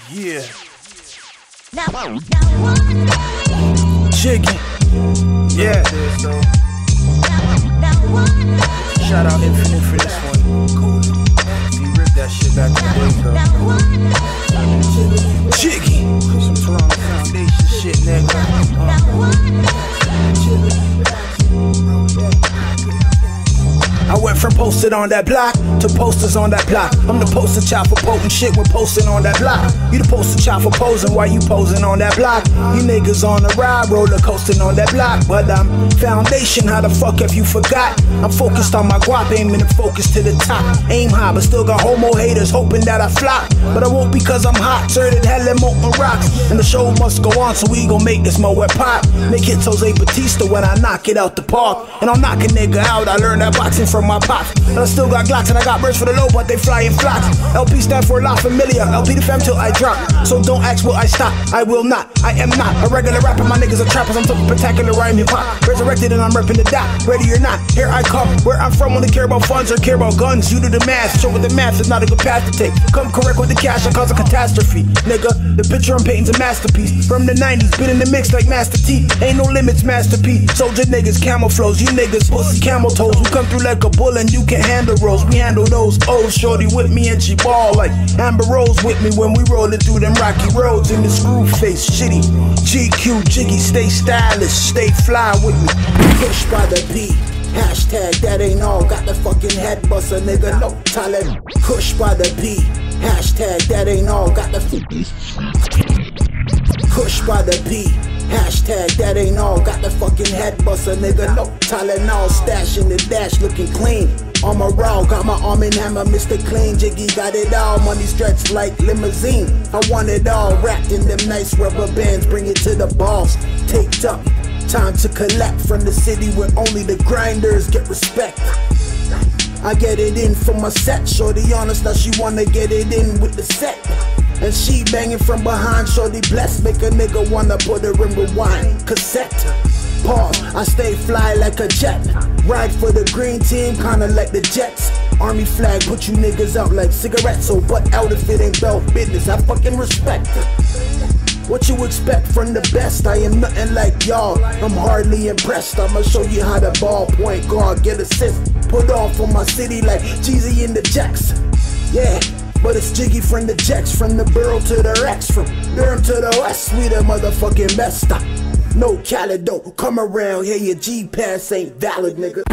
Yeah. Jiggy. Yeah. Shout out Infinite for this one. Cool. He ripped that shit back in the day, though. Jiggy. Some Toronto Foundation shit, nigga. I went from posted on that block to posters on that block. I'm the poster child for potent shit when posting on that block. You the poster child for posing while you posing on that block. You niggas on the ride, roller coasting on that block. But I'm foundation, how the fuck have you forgot? I'm focused on my guap, aiming to focus to the top. Aim high, but still got homo haters hoping that I flop. But I won't because I'm hot, turning hell and molten rocks. And the show must go on, so we gon' make this Moet pop. Make hits Jose Batista when I knock it out the park. And I'll knock a nigga out, I learned that boxing from my pops. And I still got Glocks and I got birds for the low, but they fly in flocks. LP stand for La Familia, LP the fam till I drop. So don't ask will I stop, I will not. I am not a regular rapper, my niggas are trappers. I'm talking spectacular rhyme hip hop. Resurrected and I'm repping the dot. Ready or not, here I come. Where I'm from, only care about funds or care about guns. You do the math, show with the math is not a good path to take. Come correct with the cash, I cause a catastrophe. Nigga, the picture I'm painting's a masterpiece. From the 90s, been in the mix like Master T. Ain't no limits, Master P. Soldier niggas, camel flows. You niggas, pussy camel toes. We come through like a bull and you can handle rolls. We handle those. Oh, shorty with me and she ball like Amber Rose with me when we rollin' through them rocky roads in the screw face. Shitty GQ Jiggy, stay stylish, stay fly with me. Push by the P. Hashtag that ain't all. Got the fucking head buster, nigga. No talent. Push by the P. Hashtag that ain't all. Got the push by the P. Hashtag that ain't all. Got the fucking head buster, nigga. No Tylenol. Stash in the dash, looking clean. On my raw, got my arm and hammer, Mr. Clean. Jiggy got it all. Money stretched like limousine. I want it all. Wrapped in them nice rubber bands. Bring it to the boss. Taped up. Time to collect from the city where only the grinders get respect. I get it in from my set. Shorty honest, now she wanna get it in with the set. And she banging from behind, shorty blessed. Make a nigga wanna put her in rewind cassette. Pause, I stay fly like a jet. Ride for the green team, kinda like the Jets. Army flag, put you niggas out like cigarettes. So butt out if it ain't belt business, I fucking respect it. What you expect from the best? I am nothing like y'all, I'm hardly impressed. I'ma show you how the ball point guard get assist. Put on for my city like Jeezy in the Jacks. Yeah, but it's Jiggy from the Jacks. From the borough to the Rex, from Durham to the West, we the motherfucking best. No Cali, don't come around here, your G-Pass ain't valid, nigga.